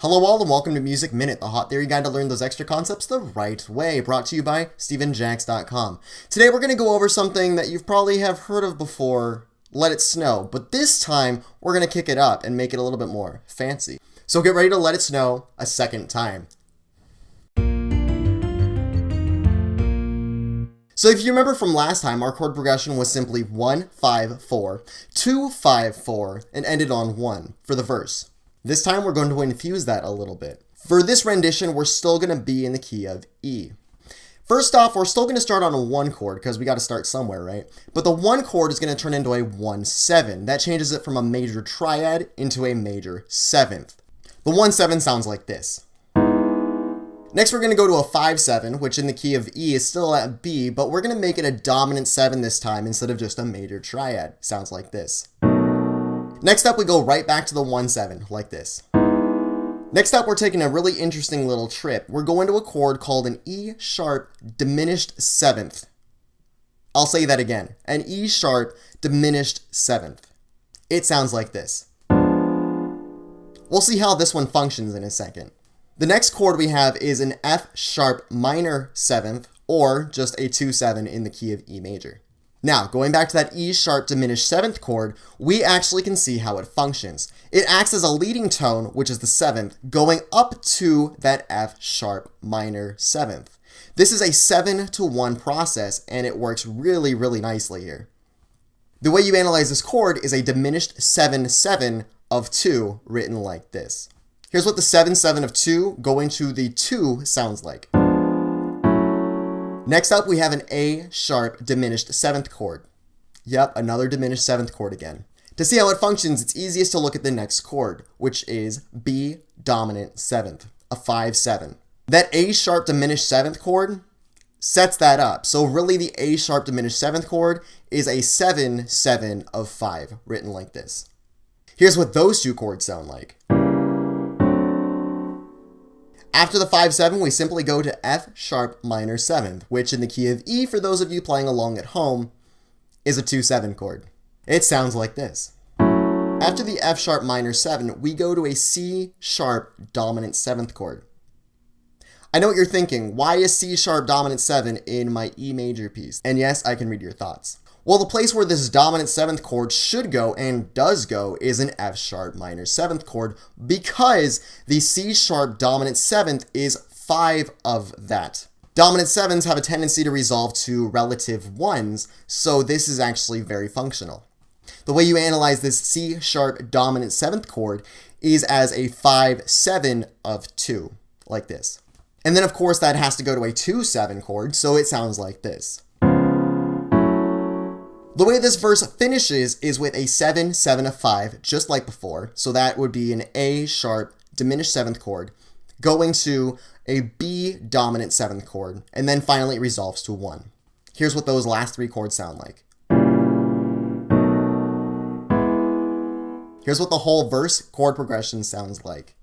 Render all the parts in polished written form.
Hello all and welcome to Music Minute, the hot theory guide to learn those extra concepts the right way, brought to you by StephenJax.com. Today we're going to go over something that you probably have heard of before, Let It Snow, but this time we're going to kick it up and make it a little bit more fancy. So get ready to let it snow a second time. So if you remember from last time, our chord progression was simply 1, 5, 4, 2, 5, 4, and ended on 1 for the verse. This time we're going to infuse that a little bit. For this rendition, we're still going to be in the key of E. First off, we're still going to start on a 1 chord because we got to start somewhere, right? But the 1 chord is going to turn into a 1-7. That changes it from a major triad into a major 7th. The 1-7 sounds like this. Next, we're going to go to a 5-7, which in the key of E is still at B, but we're going to make it a dominant 7 this time instead of just a major triad. Sounds like this. Next up, we go right back to the 1-7, like this. Next up, we're taking a really interesting little trip. We're going to a chord called an E sharp diminished 7th. I'll say that again, an E sharp diminished 7th. It sounds like this. We'll see how this one functions in a second. The next chord we have is an F sharp minor 7th, or just a 2-7 in the key of E major. Now, going back to that E sharp diminished 7th chord, we actually can see how it functions. It acts as a leading tone, which is the 7th, going up to that F sharp minor 7th. This is a 7-to-1 process, and it works really, really nicely here. The way you analyze this chord is a diminished 7-7 of 2, written like this. Here's what the 7-7 of 2 going to the 2 sounds like. Next up, we have an A sharp diminished 7th chord. Yep, another diminished 7th chord again. To see how it functions, it's easiest to look at the next chord, which is B dominant 7th, a 5-7. That A sharp diminished 7th chord sets that up. So really the A sharp diminished 7th chord is a 7-7 of 5, written like this. Here's what those two chords sound like. After the 5-7, we simply go to F sharp minor 7th, which in the key of E, for those of you playing along at home, is a 2-7 chord. It sounds like this. After the F sharp minor 7, we go to a C sharp dominant 7th chord. I know what you're thinking, why is C sharp dominant 7 in my E major piece? And yes, I can read your thoughts. Well, the place where this dominant 7th chord should go and does go is an F sharp minor 7th chord, because the C sharp dominant 7th is 5 of that. Dominant 7s have a tendency to resolve to relative 1s, so this is actually very functional. The way you analyze this C sharp dominant 7th chord is as a 5-7 of 2, like this. And then of course that has to go to a 2-7 chord, so it sounds like this. The way this verse finishes is with a 7-7 of 5, just like before. So that would be an A sharp diminished 7th chord, going to a B dominant 7th chord, and then finally it resolves to 1. Here's what those last 3 chords sound like. Here's what the whole verse chord progression sounds like.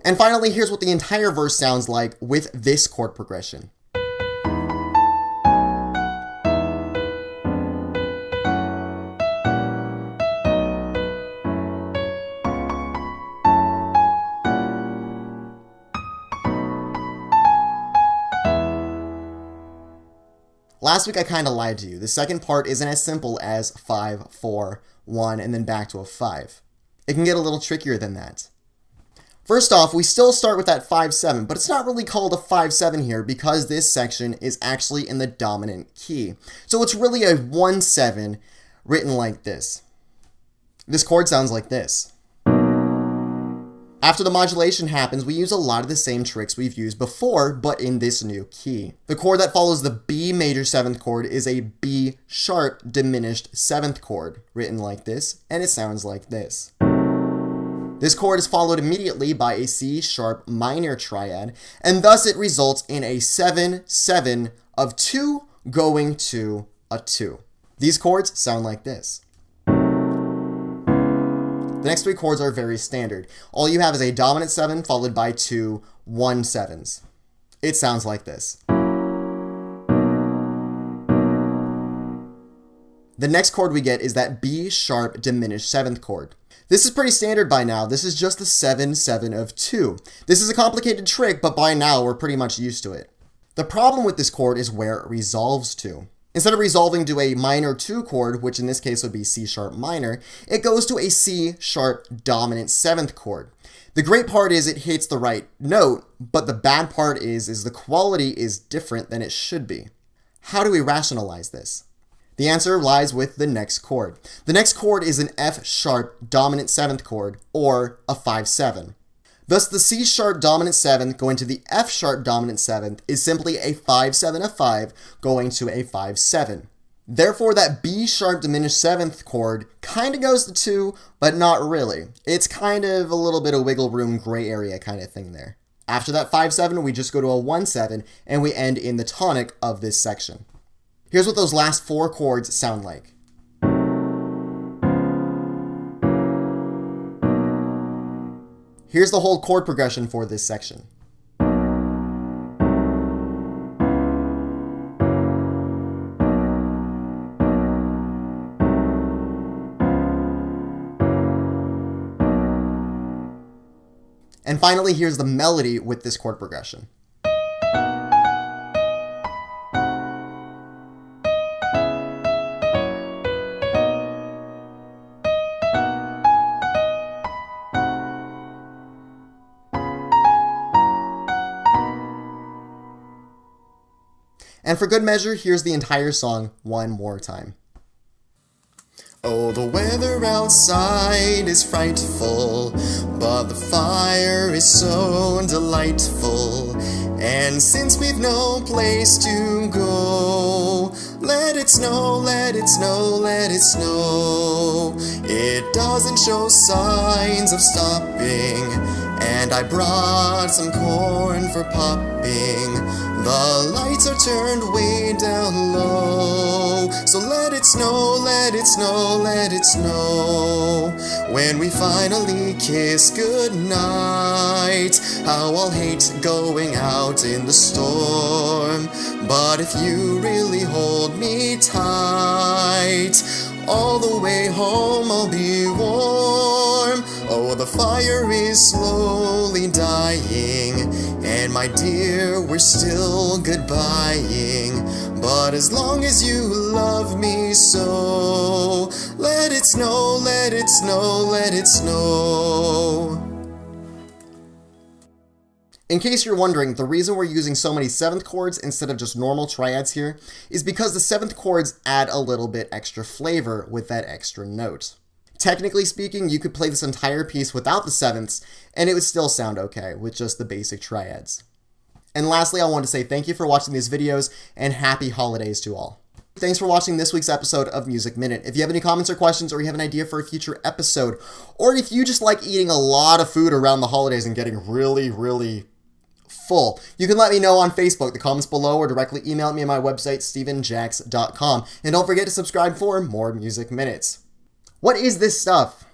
And finally, here's what the entire verse sounds like with this chord progression. Last week I kind of lied to you. The second part isn't as simple as 5, 4, 1, and then back to a 5. It can get a little trickier than that. First off, we still start with that 5-7, but it's not really called a 5-7 here because this section is actually in the dominant key. So it's really a 1-7 written like this. This chord sounds like this. After the modulation happens, we use a lot of the same tricks we've used before, but in this new key. The chord that follows the B major 7th chord is a B sharp diminished 7th chord, written like this, and it sounds like this. This chord is followed immediately by a C sharp minor triad, and thus it results in a 7-7 of 2 going to a 2. These chords sound like this. The next 3 chords are very standard. All you have is a dominant 7 followed by 2 1-7s. It sounds like this. The next chord we get is that B sharp diminished 7th chord. This is pretty standard by now. This is just the 7/7 of 2. This is a complicated trick, but by now we're pretty much used to it. The problem with this chord is where it resolves to. Instead of resolving to a minor 2 chord, which in this case would be C sharp minor, it goes to a C sharp dominant 7th chord. The great part is it hits the right note, but the bad part is the quality is different than it should be. How do we rationalize this? The answer lies with the next chord. The next chord is an F sharp dominant 7th chord, or a 5/7. Thus, the C sharp dominant 7th going to the F sharp dominant 7th is simply a 5/7 of 5 going to a 5/7. Therefore, that B sharp diminished 7th chord kind of goes to 2, but not really. It's kind of a little bit of wiggle room, gray area kind of thing there. After that 5/7, we just go to a 1/7, and we end in the tonic of this section. Here's what those last 4 chords sound like. Here's the whole chord progression for this section. And finally, here's the melody with this chord progression. And for good measure, here's the entire song one more time. Oh, the weather outside is frightful, but the fire is so delightful. And since we've no place to go, let it snow, let it snow, let it snow. It doesn't show signs of stopping, and I brought some corn for popping. The lights are turned way down low, so let it snow, let it snow, let it snow. When we finally kiss goodnight, how I'll hate going out in the storm. But if you really hold me tight, all the way home I'll be warm. Oh, the fire is slowly dying, and my dear, we're still goodbying. But as long as you love me so, let it snow, let it snow, let it snow. In case you're wondering, the reason we're using so many 7th chords instead of just normal triads here is because the 7th chords add a little bit extra flavor with that extra note. Technically speaking, you could play this entire piece without the 7ths, and it would still sound okay with just the basic triads. And lastly, I want to say thank you for watching these videos, and happy holidays to all. Thanks for watching this week's episode of Music Minute. If you have any comments or questions, or you have an idea for a future episode, or if you just like eating a lot of food around the holidays and getting really full, you can let me know on Facebook, the comments below, or directly email me at my website, stevenjacks.com. And don't forget to subscribe for more Music Minutes. What is this stuff?